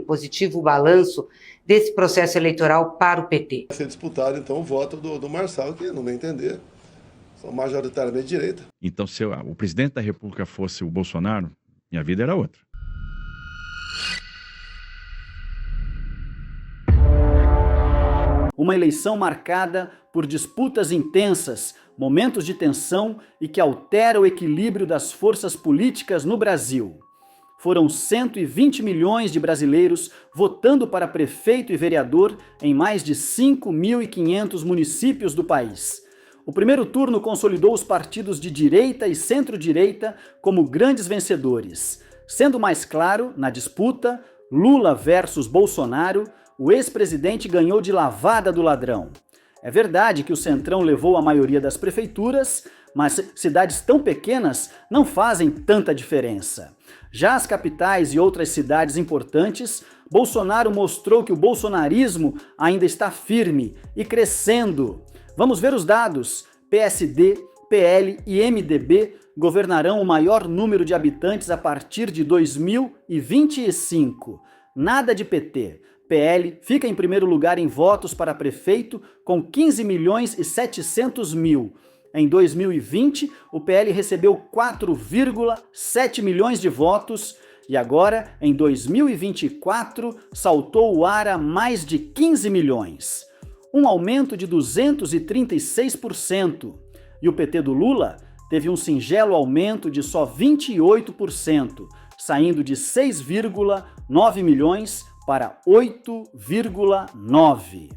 positivo balanço desse processo eleitoral para o PT. Vai ser disputado, então, o voto do Marçal, que, no meu entender, são majoritariamente de direita. Então, se o presidente da República fosse o Bolsonaro, minha vida era outra. Uma eleição marcada por disputas intensas, momentos de tensão e que altera o equilíbrio das forças políticas no Brasil. Foram 120 milhões de brasileiros votando para prefeito e vereador em mais de 5.500 municípios do país. O primeiro turno consolidou os partidos de direita e centro-direita como grandes vencedores. Sendo mais claro, na disputa, Lula versus Bolsonaro, o ex-presidente ganhou de lavada do ladrão. É verdade que o Centrão levou a maioria das prefeituras, mas cidades tão pequenas não fazem tanta diferença. Já as capitais e outras cidades importantes, Bolsonaro mostrou que o bolsonarismo ainda está firme e crescendo. Vamos ver os dados. PSD, PL e MDB governarão o maior número de habitantes a partir de 2025. Nada de PT. PL fica em primeiro lugar em votos para prefeito com 15 milhões e 700 mil. Em 2020, o PL recebeu 4,7 milhões de votos e agora, em 2024, saltou o ar a mais de 15 milhões. Um aumento de 236%. E o PT do Lula teve um singelo aumento de só 28%, saindo de 6,9 milhões para 8,9.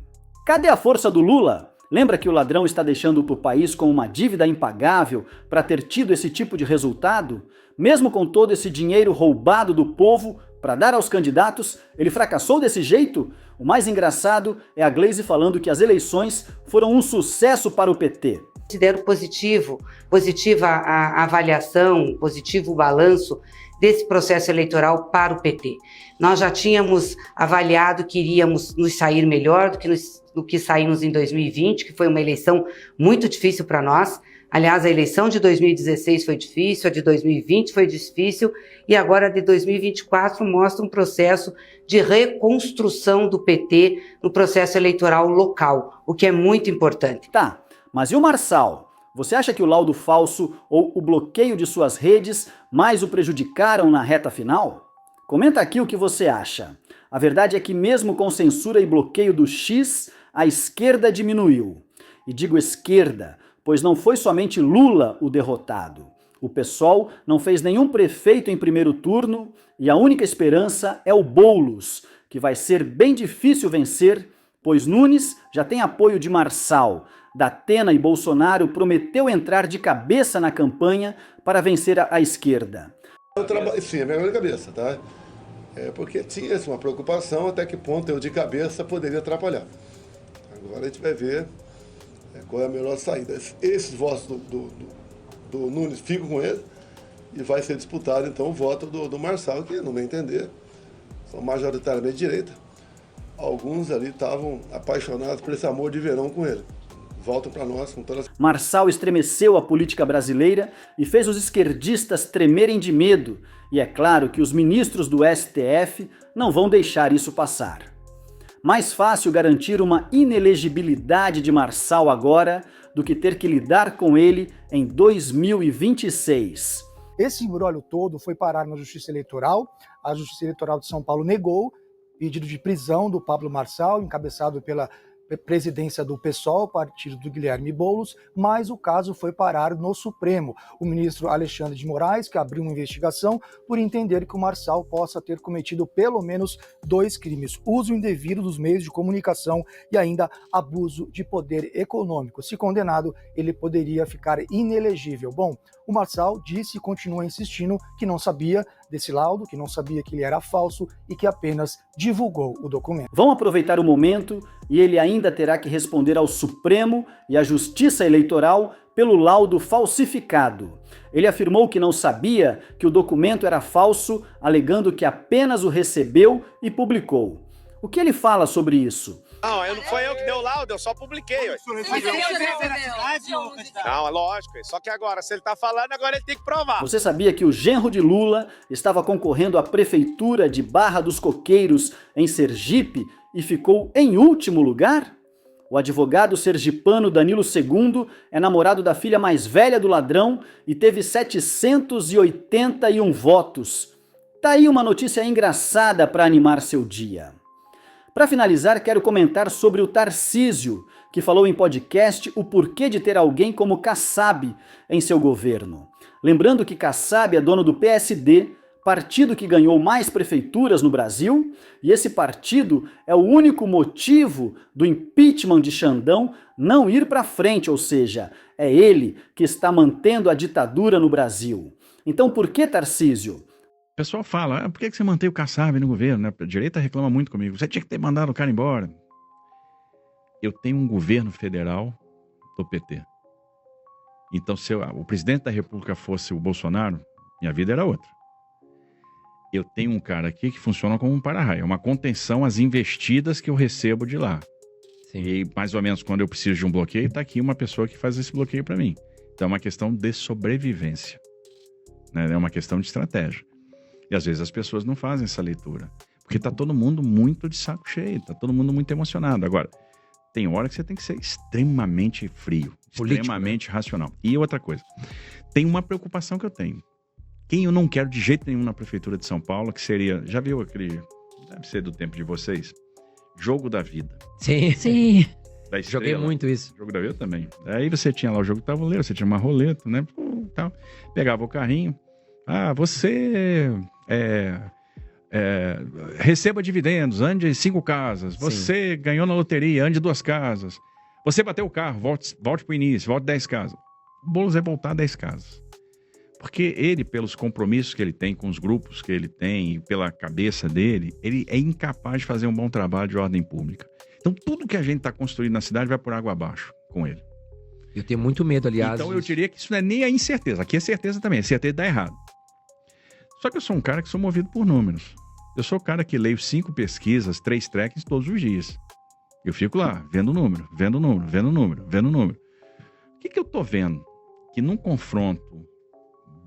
Cadê a força do Lula? Lembra que o ladrão está deixando o país com uma dívida impagável para ter tido esse tipo de resultado? Mesmo com todo esse dinheiro roubado do povo para dar aos candidatos, ele fracassou desse jeito? O mais engraçado é a Gleisi falando que as eleições foram um sucesso para o PT. Considero positiva a avaliação, positivo o balanço desse processo eleitoral para o PT. Nós já tínhamos avaliado que iríamos nos sair melhor do que saímos em 2020, que foi uma eleição muito difícil para nós. Aliás, a eleição de 2016 foi difícil, a de 2020 foi difícil e agora a de 2024 mostra um processo de reconstrução do PT no processo eleitoral local, o que é muito importante. Tá, mas e o Marçal? Você acha que o laudo falso ou o bloqueio de suas redes mais o prejudicaram na reta final? Comenta aqui o que você acha. A verdade é que mesmo com censura e bloqueio do X, a esquerda diminuiu. E digo esquerda, pois não foi somente Lula o derrotado. O PSOL não fez nenhum prefeito em primeiro turno e a única esperança é o Boulos, que vai ser bem difícil vencer, pois Nunes já tem apoio de Marçal. Datena e Bolsonaro prometeu entrar de cabeça na campanha para vencer a esquerda. Sim, é minha cabeça, tá? Porque tinha uma preocupação até que ponto eu de cabeça poderia atrapalhar. Agora a gente vai ver qual é a melhor saída. Esses votos do Nunes ficam com ele e vai ser disputado então o voto do Marçal, que, no meu entender, são majoritariamente de direita. Alguns ali estavam apaixonados por esse amor de verão com ele. Voltam para nós com todas. Marçal estremeceu a política brasileira e fez os esquerdistas tremerem de medo. E é claro que os ministros do STF não vão deixar isso passar. Mais fácil garantir uma inelegibilidade de Marçal agora do que ter que lidar com ele em 2026. Esse imbróglio todo foi parar na Justiça Eleitoral. A Justiça Eleitoral de São Paulo negou pedido de prisão do Pablo Marçal, encabeçado pela presidência do PSOL, partido do Guilherme Boulos, mas o caso foi parar no Supremo. O ministro Alexandre de Moraes, que abriu uma investigação por entender que o Marçal possa ter cometido pelo menos 2 crimes: uso indevido dos meios de comunicação e ainda abuso de poder econômico. Se condenado, ele poderia ficar inelegível. Bom, o Marçal disse e continua insistindo que não sabia desse laudo, que não sabia que ele era falso e que apenas divulgou o documento. Vão aproveitar o momento e ele ainda terá que responder ao Supremo e à Justiça Eleitoral pelo laudo falsificado. Ele afirmou que não sabia que o documento era falso, alegando que apenas o recebeu e publicou. O que ele fala sobre isso? Não foi eu que dei o laudo, eu só publiquei. Não, é lógico. Só que agora, se ele tá falando, agora ele tem que provar. Você sabia que o genro de Lula estava concorrendo à prefeitura de Barra dos Coqueiros, em Sergipe, e ficou em último lugar? O advogado sergipano Danilo II é namorado da filha mais velha do ladrão e teve 781 votos. Tá aí uma notícia engraçada para animar seu dia. Para finalizar, quero comentar sobre o Tarcísio, que falou em podcast o porquê de ter alguém como Kassab em seu governo. Lembrando que Kassab é dono do PSD, partido que ganhou mais prefeituras no Brasil, e esse partido é o único motivo do impeachment de Xandão não ir para frente, ou seja, é ele que está mantendo a ditadura no Brasil. Então por que, Tarcísio? O pessoal fala, por que você mantém o Kassab no governo? Né? A direita reclama muito comigo. Você tinha que ter mandado o cara embora. Eu tenho um governo federal do PT. Então, se o presidente da República fosse o Bolsonaro, minha vida era outra. Eu tenho um cara aqui que funciona como um para-raio. É uma contenção às investidas que eu recebo de lá. Sim. E mais ou menos quando eu preciso de um bloqueio, está aqui uma pessoa que faz esse bloqueio para mim. Então é uma questão de sobrevivência. Né? É uma questão de estratégia. E às vezes as pessoas não fazem essa leitura. Porque está todo mundo muito de saco cheio, está todo mundo muito emocionado. Agora, tem hora que você tem que ser extremamente frio, político, extremamente racional. E outra coisa, tem uma preocupação que eu tenho. Quem eu não quero de jeito nenhum na Prefeitura de São Paulo, que seria, já viu aquele, deve ser do tempo de vocês, Jogo da Vida. Sim, sim. Da Estrela. Joguei muito isso. Jogo da Vida também. Aí você tinha lá o jogo de tabuleiro, você tinha uma roleta, né? Tal. Pegava o carrinho. Você receba dividendos, ande 5 casas. Você ganhou na loteria, ande 2 casas. Você bateu o carro, volte para o início, volte 10 casas. O Boulos é voltar 10 casas. Porque ele, pelos compromissos que ele tem com os grupos que ele tem, pela cabeça dele, ele é incapaz de fazer um bom trabalho de ordem pública. Então, tudo que a gente está construindo na cidade vai por água abaixo com ele. Eu tenho muito medo, aliás. Então, eu diria que isso não é nem a incerteza. Aqui é certeza também. É certeza de dar errado. Só que eu sou um cara que sou movido por números. Eu sou o cara que leio 5 pesquisas, 3 trackings todos os dias. Eu fico lá, vendo número, vendo número, vendo número, vendo número. O que eu tô vendo? Que num confronto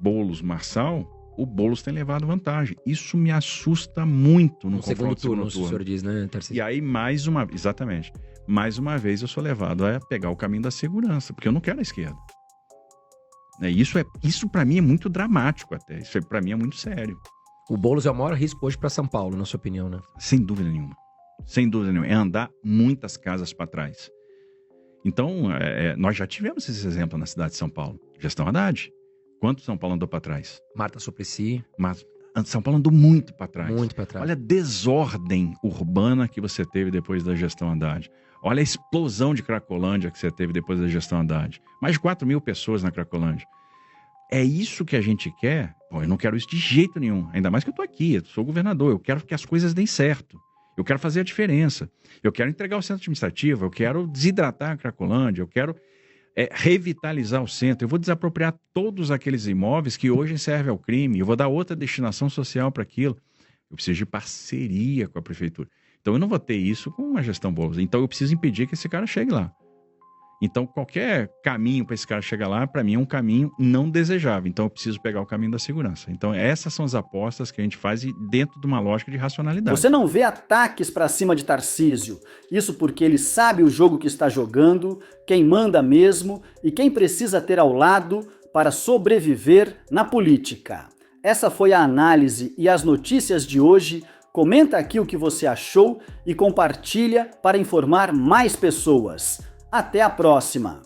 Boulos-Marçal, o Boulos tem levado vantagem. Isso me assusta muito no segundo turno. O senhor diz, né, Tarcísio? E aí, mais uma vez eu sou levado a pegar o caminho da segurança, porque eu não quero a esquerda. Isso para mim é muito dramático até. Isso para mim é muito sério. O Boulos é o maior risco hoje para São Paulo, na sua opinião, né? Sem dúvida nenhuma. Sem dúvida nenhuma. É andar muitas casas para trás. Então, nós já tivemos esse exemplo na cidade de São Paulo. Gestão Haddad. Quanto São Paulo andou para trás? Marta Suplicy. Mas São Paulo andou muito para trás. Muito para trás. Olha a desordem urbana que você teve depois da gestão Haddad. Olha a explosão de Cracolândia que você teve depois da gestão Haddad. Mais de 4 mil pessoas na Cracolândia. É isso que a gente quer? Bom, eu não quero isso de jeito nenhum. Ainda mais que eu estou aqui, eu sou governador. Eu quero que as coisas deem certo. Eu quero fazer a diferença. Eu quero entregar o centro administrativo. Eu quero desidratar a Cracolândia. Eu quero revitalizar o centro. Eu vou desapropriar todos aqueles imóveis que hoje servem ao crime. Eu vou dar outra destinação social para aquilo. Eu preciso de parceria com a prefeitura. Então eu não vou ter isso com uma gestão Boulos. Então eu preciso impedir que esse cara chegue lá. Então qualquer caminho para esse cara chegar lá, para mim é um caminho não desejável. Então eu preciso pegar o caminho da segurança. Então essas são as apostas que a gente faz dentro de uma lógica de racionalidade. Você não vê ataques para cima de Tarcísio. Isso porque ele sabe o jogo que está jogando, quem manda mesmo e quem precisa ter ao lado para sobreviver na política. Essa foi a análise e as notícias de hoje. Comenta aqui o que você achou e compartilha para informar mais pessoas. Até a próxima!